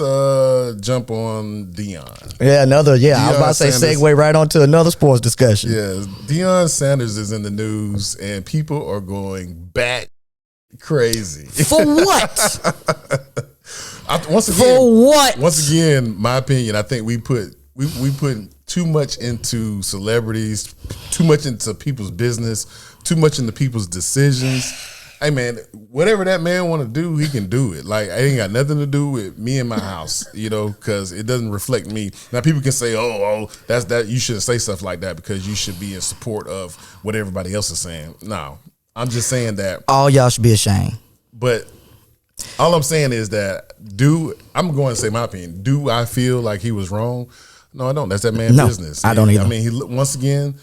let's jump on Deion. Yeah, I was about to say Sanders. segue right on to another sports discussion. Yeah, Deion Sanders is in the news, and people are going back crazy. For what? Once again, my opinion, I think we put too much into celebrities, too much into people's business, too much into people's decisions. Hey man, whatever that man want to do, he can do it. Like, it ain't got nothing to do with me and my house, because it doesn't reflect me. Now people can say, "Oh, that's that." You shouldn't say stuff like that because you should be in support of what everybody else is saying. No, I'm just saying that all y'all should be ashamed. But all I'm saying is that I'm going to say my opinion. Do I feel like he was wrong? No, I don't. That's that man's business. I don't either. I mean, once again,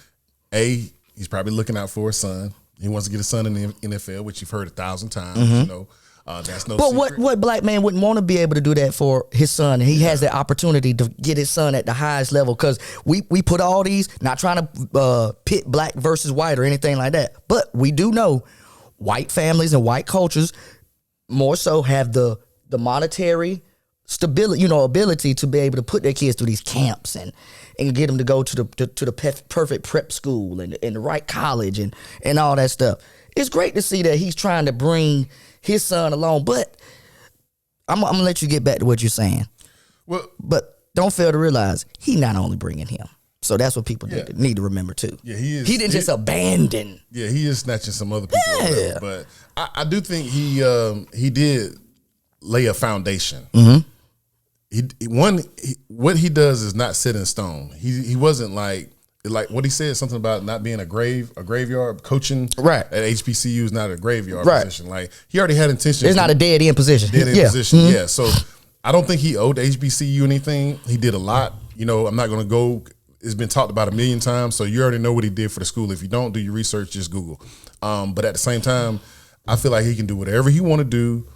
he's probably looking out for his son. He wants to get his son in the NFL, which you've heard 1,000 times. That's no But secret. what black man wouldn't want to be able to do that for his son? He has the opportunity to get his son at the highest level, because we put all these, not trying to pit black versus white or anything like that, but we do know white families and white cultures more so have the monetary stability, ability to be able to put their kids through these camps and get them to go to the perfect prep school and the right college and all that stuff. It's great to see that he's trying to bring his son along, but I'm gonna let you get back to what you're saying. Well, but don't fail to realize he's not only bringing him. So that's what people need to remember too. Yeah, he is. He didn't just abandon. Yeah, he is snatching some other people. Yeah. But I do think he did lay a foundation. Mm-hmm. What he does is not set in stone. He wasn't like what he said, something about not being a graveyard coaching. Right. At HBCU is not a graveyard position. Like, he already had intentions. It's not a dead end position. Position. Mm-hmm. Yeah. So I don't think he owed HBCU anything. He did a lot. I'm not going to go. It's been talked about 1 million times, so you already know what he did for the school. If you don't do your research, just Google. But at the same time, I feel like he can do whatever he want to do.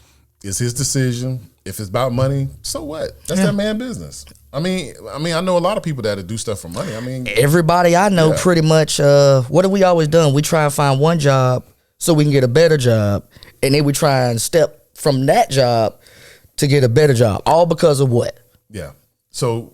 It's his decision. If it's about money, so what? That's that man's business. I mean, I know a lot of people that do stuff for money. I mean, everybody I know pretty much. What have we always done? We try and find one job so we can get a better job, and then we try and step from that job to get a better job. All because of what? Yeah. So,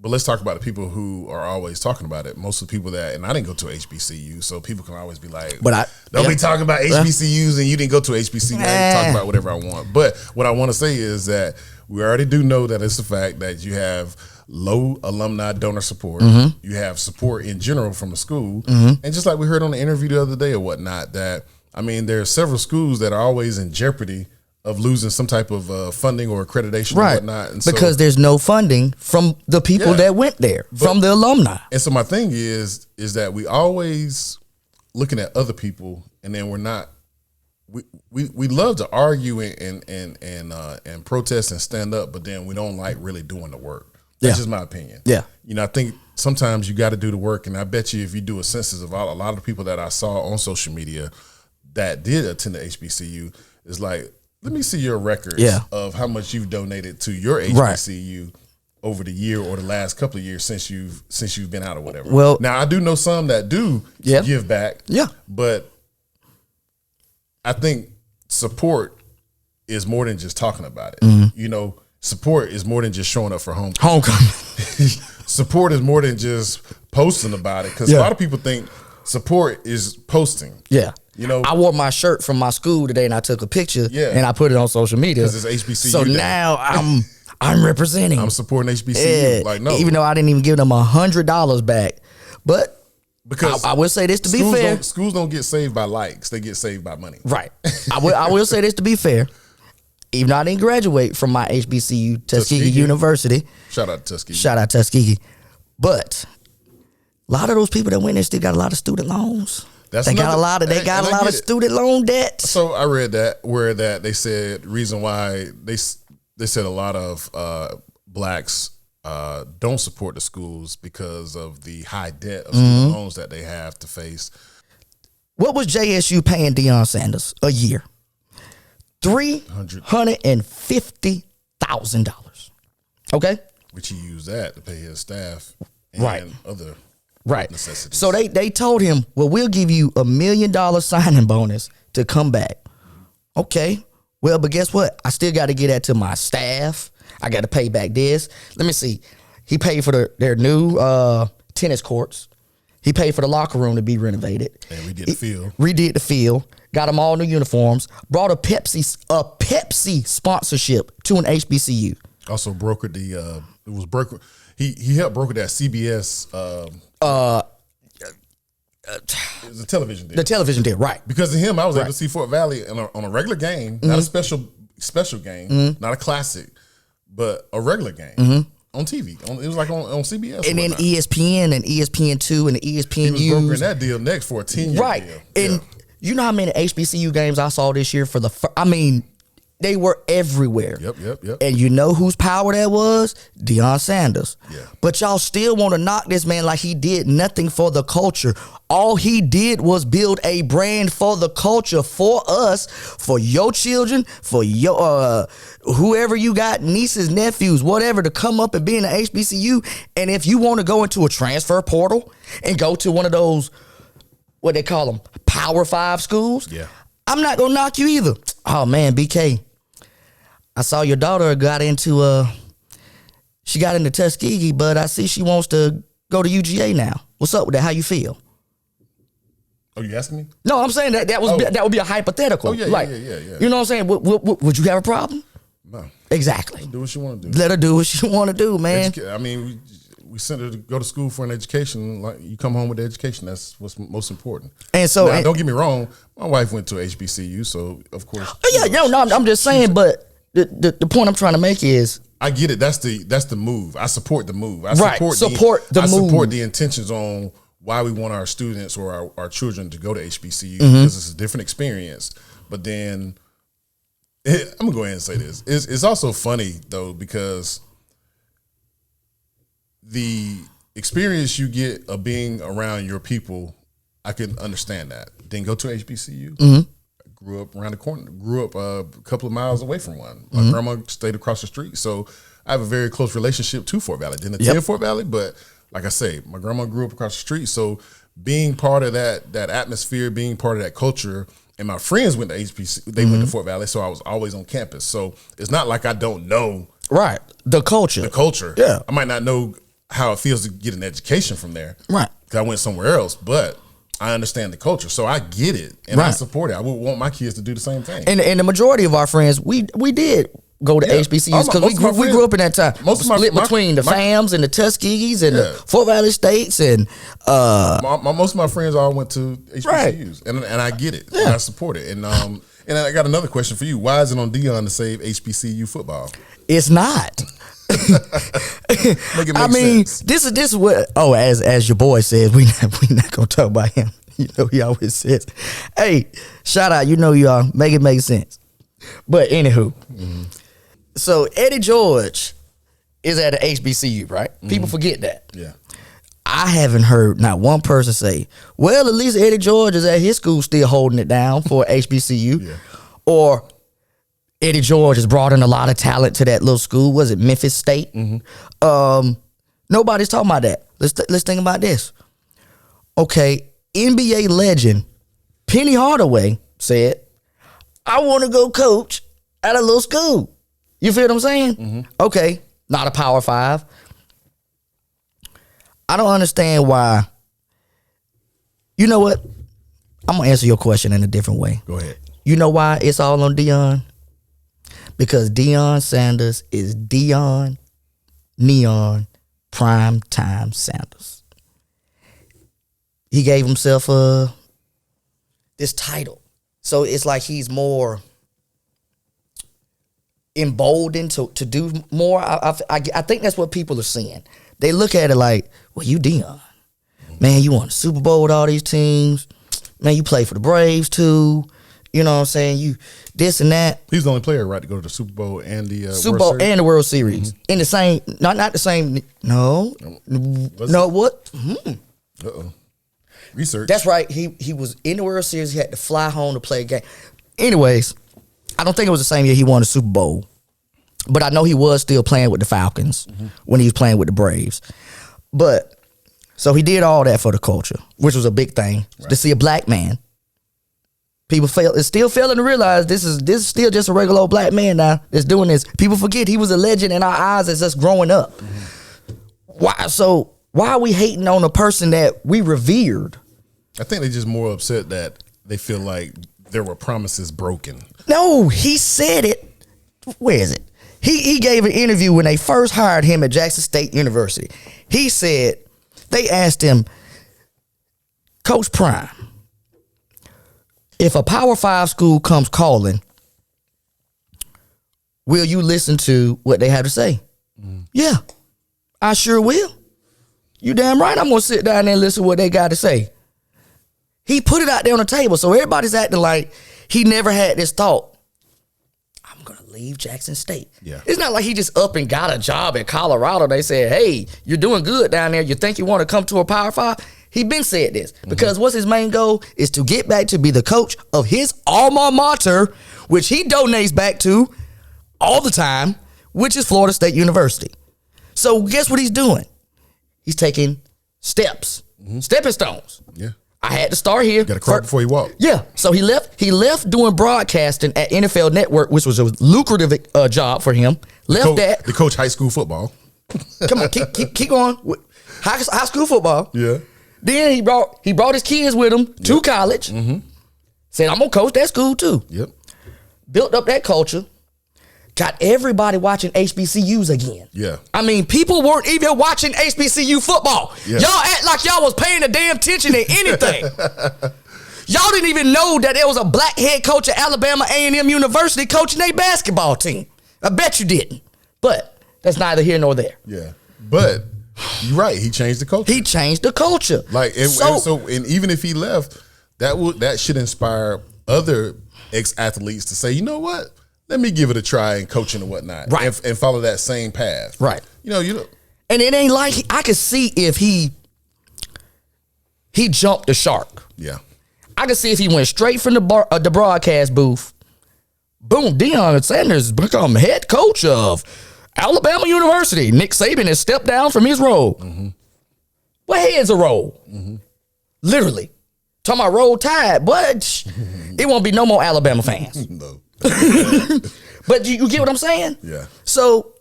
but let's talk about the people who are always talking about it. Most of the people and I didn't go to HBCU, so people can always be like, don't be talking about HBCUs and you didn't go to HBCU. I can talk about whatever I want. But what I want to say is that we already do know that it's the fact that you have low alumni donor support. Mm-hmm. You have support in general from the school. Mm-hmm. And just like we heard on the interview the other day or whatnot, that, there are several schools that are always in jeopardy of losing some type of funding or accreditation or whatnot. And because there's no funding from the people that went there, from the alumni. And so my thing is that we always looking at other people, and then we're not, we love to argue and protest and stand up, but then we don't like really doing the work. That's just my opinion. Yeah. I think sometimes you got to do the work, and I bet you if you do a census of a lot of the people that I saw on social media that did attend the HBCU, it's like, let me see your records of how much you've donated to your HBCU over the year or the last couple of years since you've been out or whatever. Well, now I do know some that do give back. Yeah. But I think support is more than just talking about it. Mm-hmm. Support is more than just showing up for homecoming. Support is more than just posting about it, because a lot of people think support is posting. Yeah. I wore my shirt from my school today, and I took a picture and I put it on social media. Because it's HBCU. So now I'm representing. I'm supporting HBCU. Yeah. Like, no. Even though I didn't even give them $100 back. But because I will say this to be fair. Schools don't get saved by likes. They get saved by money. Right. I will say this to be fair. Even though I didn't graduate from my HBCU, Tuskegee University. Shout out to Tuskegee. Shout out Tuskegee. But a lot of those people that went there still got a lot of student loans. They got a lot of student loan debt. So I read where they said reason why they said a lot of blacks don't support the schools because of the high debt of student loans that they have to face. What was JSU paying Deion Sanders a year? $350,000. Okay, which he used that to pay his staff and other. Right. Necessities. So they told him, well, we'll give you $1 million signing bonus to come back. Okay. Well, but guess what? I still got to get that to my staff. I got to pay back this. Let me see. He paid for their new tennis courts. He paid for the locker room to be renovated. And we did the field. Redid the field. Got them all new uniforms. Brought a Pepsi sponsorship to an HBCU. Also brokered he helped broker that CBS it was a television deal. The television deal, right. Because of him, I was able to see Fort Valley on a regular game, not a special game, not a classic, but a regular game on TV. It was like on CBS. And then ESPN and ESPN2 and the ESPN He was brokering that deal next for a 10-year right. deal. And you know how many HBCU games I saw this year for they were everywhere. Yep. And you know whose power that was? Deion Sanders. Yeah. But y'all still want to knock this man like he did nothing for the culture. All he did was build a brand for the culture, for us, for your children, for your whoever you got, nieces, nephews, whatever, to come up and be in the HBCU. And if you want to go into a transfer portal and go to one of those, what they call them, Power 5 schools, I'm not going to knock you either. Oh, man, BK. I saw your daughter got into Tuskegee, but I see she wants to go to UGA now. What's up with that? How you feel? Oh, you asking me? No, I'm saying that would be a hypothetical. Oh, yeah. You know what I'm saying? Would you have a problem? No. Exactly. Do what she want to do. Let her do what she want to do, man. We sent her to go to school for an education. Like, you come home with the education. That's what's most important. And so, now, don't get me wrong. My wife went to HBCU, so of course. I'm just saying. But the point I'm trying to make is, I get it. That's the move. I support the move. I support the intentions on why we want our students or our children to go to HBCU because it's a different experience. But then I'm gonna go ahead and say this. It's also funny though because the experience you get of being around your people, I can understand that. Didn't go to HBCU. Grew up around the corner. Grew up a couple of miles away from one. My grandma stayed across the street, so I have a very close relationship to Fort Valley. Didn't attend Fort Valley, but like I say, my grandma grew up across the street. So being part of that atmosphere, being part of that culture, and my friends went to HBCU. They went to Fort Valley, so I was always on campus. So it's not like I don't know the culture. Yeah, I might not know how it feels to get an education from there. Right, because I went somewhere else, but I understand the culture, so I get it, and I support it. I would want my kids to do the same thing. And the majority of our friends, we did go to HBCUs because we grew up in that time. Most of my split between the FAMs and the Tuskegees and the Fort Valley States and most of my friends all went to HBCUs, and I get it. And I support it. And I got another question for you. Why is it on Deion to save HBCU football? It's not. Make it make sense. This is what. Oh, as your boy says, we not gonna talk about him. You know, he always says, "Hey, shout out." You know, y'all make it make sense. But anywho, so Eddie George is at an HBCU, right? People forget that. Yeah. I haven't heard not one person say, "Well, at least Eddie George is at his school still holding it down for HBCU," or Eddie George has brought in a lot of talent to that little school. Was it Memphis State? Nobody's talking about that. Let's think about this. Okay, NBA legend Penny Hardaway said, "I want to go coach at a little school." You feel what I'm saying? Okay, not a Power 5. I don't understand why. You know what? I'm gonna answer your question in a different way. Go ahead. You know why it's all on Deion? Because Deion Sanders is Deion Neon Prime Time Sanders. He gave himself this title. So it's like he's more emboldened to do more. I think that's what people are seeing. They look at it like, well, you Deion. Man, you won the Super Bowl with all these teams. Man, you play for the Braves too. You know what I'm saying? You this and that. He's the only player, right, to go to the Super Bowl and the Super Bowl and the World Series in the same. Not the same. No. What? Uh-oh. Research. That's right. He was in the World Series. He had to fly home to play a game. Anyways, I don't think it was the same year he won the Super Bowl, but I know he was still playing with the Falcons when he was playing with the Braves. But so he did all that for the culture, which was a big thing to see a black man. People is still failing to realize this is still just a regular old black man now that's doing this. People forget he was a legend in our eyes as us growing up. Why are we hating on a person that we revered? I think they're just more upset that they feel like there were promises broken. No, he said it. Where is it? He gave an interview when they first hired him at Jackson State University. He said, they asked him, Coach Prime, if a Power 5 school comes calling, will you listen to what they have to say? Yeah, I sure will. You damn right I'm going to sit down there and listen to what they got to say. He put it out there on the table, so everybody's acting like he never had this thought. I'm going to leave Jackson State. Yeah. It's not like he just up and got a job in Colorado. They said, hey, you're doing good down there. You think you want to come to a Power 5? He been said this because what's his main goal is to get back to be the coach of his alma mater, which he donates back to all the time, which is Florida State University. So guess what he's doing? He's taking steps, stepping stones. Yeah. I had to start here. Got to crawl before you walk. Yeah. So he left doing broadcasting at NFL Network, which was a lucrative job for him. To coach high school football. Come on, keep going. High school football. Yeah. Then he brought his kids with him to college. Said, I'm going to coach that school too. Yep. Built up that culture. Got everybody watching HBCUs again. Yeah. I mean, people weren't even watching HBCU football. Yeah. Y'all act like y'all was paying a damn attention to anything. Y'all didn't even know that there was a black head coach at Alabama A&M University coaching their basketball team. I bet you didn't. But that's neither here nor there. Yeah. But you're right. He changed the culture. He changed the culture. Like, and even if he left, that should inspire other ex-athletes to say, you know what? Let me give it a try in coaching and whatnot. Right. And follow that same path. Right. You know. And it ain't like I could see if he jumped the shark. Yeah. I could see if he went straight from the broadcast booth. Boom, Deion Sanders become head coach of Alabama University. Nick Saban has stepped down from his role. What head's a roll? Literally. Talking about roll tide, but it won't be no more Alabama fans. No. But you get what I'm saying? Yeah. So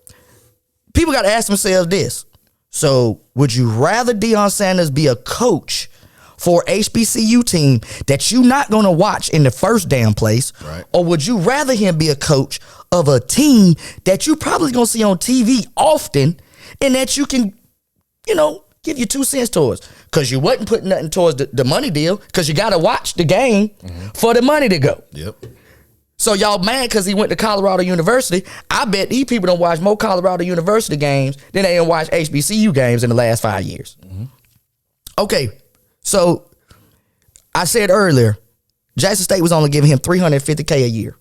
people got to ask themselves this. So would you rather Deion Sanders be a coach for HBCU team that you're not going to watch in the first damn place? Right. Or would you rather him be a coach of a team that you probably going to see on TV often and that you can, give you 2 cents towards? Because you wasn't putting nothing towards the money deal because you got to watch the game for the money to go. Yep. So y'all mad because he went to Colorado University. I bet these people don't watch more Colorado University games than they don't watch HBCU games in the last 5 years. Okay, so I said earlier, Jackson State was only giving him $350K a year,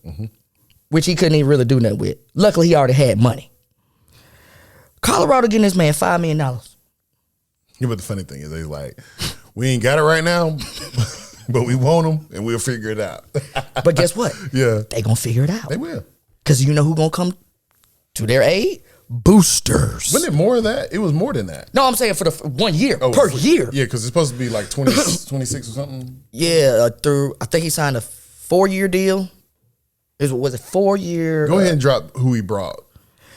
which he couldn't even really do nothing with. Luckily, he already had money. Colorado getting this man $5 million. Yeah, but the funny thing is, they like, we ain't got it right now, but we want them, and we'll figure it out. But guess what? Yeah. They gonna figure it out. They will. Because you know who gonna come to their aid? Boosters. Wasn't it more of that? It was more than that. No, I'm saying for the 1 year, per year. Yeah, because it's supposed to be like 26 or something. Yeah, I think he signed a 4-year deal. Was it 4 year? Go ahead and drop who he brought.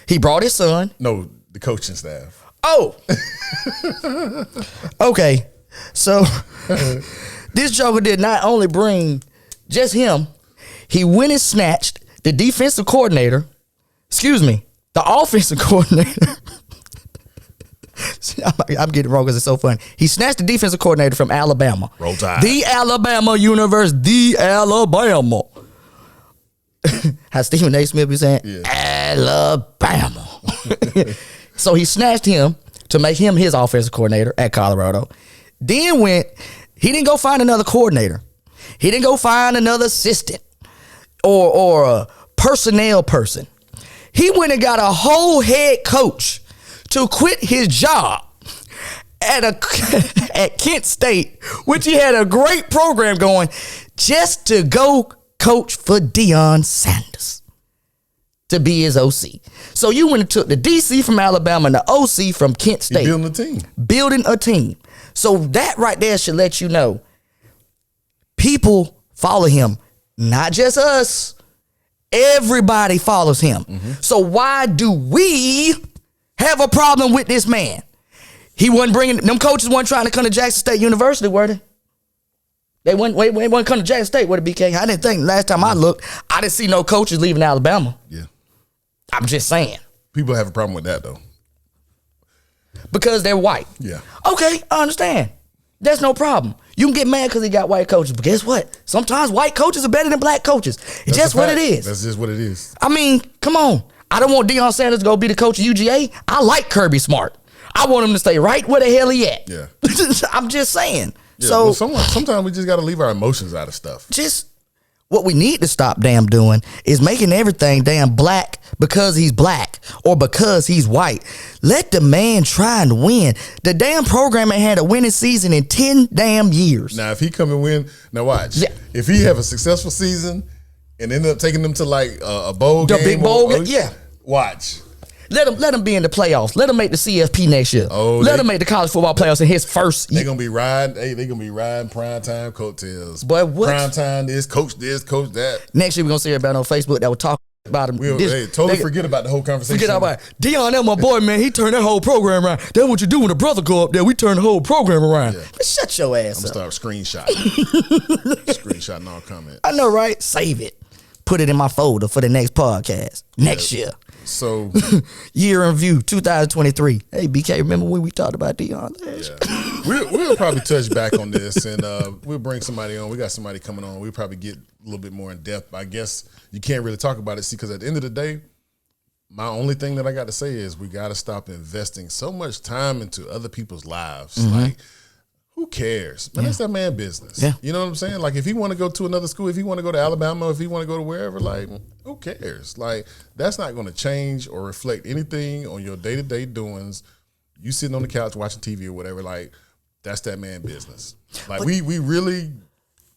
He brought his son. No, the coaching staff. Oh. Okay. So this Joker did not only bring just him, he went and snatched the defensive coordinator, the offensive coordinator. I'm getting it wrong because it's so funny. He snatched the defensive coordinator from Alabama. Roll Tide. The Alabama University, the Alabama. How Stephen A. Smith be saying, Alabama. So he snatched him to make him his offensive coordinator at Colorado. Then he didn't go find another coordinator. He didn't go find another assistant or a personnel person. He went and got a whole head coach to quit his job at Kent State, which he had a great program going, just to go coach for Deion Sanders to be his OC. So you went and took the DC from Alabama and the OC from Kent State. Building a team. So that right there should let you know people follow him not just us, everybody follows him. So why do we have a problem with this man? He wasn't bringing, them coaches weren't trying to come to Jackson State University, were they? They wouldn't come to Jackson State, were they, BK? I didn't think, last time I looked, I didn't see no coaches leaving Alabama. Yeah. I'm just saying. People have a problem with that, though. Because they're white. Yeah. Okay, I understand. That's no problem. You can get mad because he got white coaches, but guess what? Sometimes white coaches are better than black coaches. It's just what it is. That's just what it is. I mean, come on. I don't want Deion Sanders to go be the coach of UGA. I like Kirby Smart. I want him to stay right where the hell he at. Yeah. I'm just saying. Yeah, so well, sometimes we just got to leave our emotions out of stuff. Just what we need to stop damn doing is making everything damn black because he's black or because he's white. Let the man try and win. The damn program ain't had a winning season in 10 damn years. Now, if he come and win, now watch. Yeah. If he have a successful season and end up taking them to like a bowl The game. big bowl game, yeah. Watch. Let him be in the playoffs. Let him make the CFP next year. Let him make the college football playoffs in his first year. They're gonna be riding. Hey, they're gonna be riding primetime coattails. Boy, what? Primetime this, coach that. Next year we're gonna see everybody on Facebook that will talk about him. Forget about the whole conversation. Forget about it. Deion, that's my boy, man. He turned that whole program around. That's what you do when a brother go up there. We turn the whole program around. Yeah. But shut your ass up. I'm gonna start screenshotting all comments. I know, right? Save it. Put it in my folder for the next podcast. Next year. So year in review 2023. Hey BK, remember when we talked about Deion? Yeah. We'll probably touch back on this and we'll bring somebody on. We got somebody coming on. We'll probably get a little bit more in depth. I guess you can't really talk about it. See, because at the end of the day, my only thing that I got to say is we got to stop investing so much time into other people's lives. Like, who cares? Man, that's that man business. Yeah. You know what I'm saying? Like, if he want to go to another school, if he want to go to Alabama, if he want to go to wherever, like, who cares? Like, that's not going to change or reflect anything on your day-to-day doings. You sitting on the couch watching TV or whatever, like, that's that man business. Like, we really,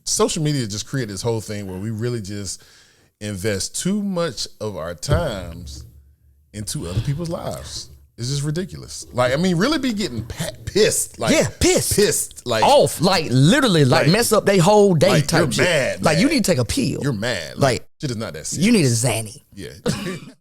social media just created this whole thing where we really just invest too much of our times into other people's lives. It's just ridiculous. Like, I mean, really be getting pissed. Like, yeah, pissed. Like, off. Like, literally, like mess up their whole day like, type you're shit. mad. Like, you need to take a pill. You're mad. Like shit is not that serious. You need a Zanny. Yeah.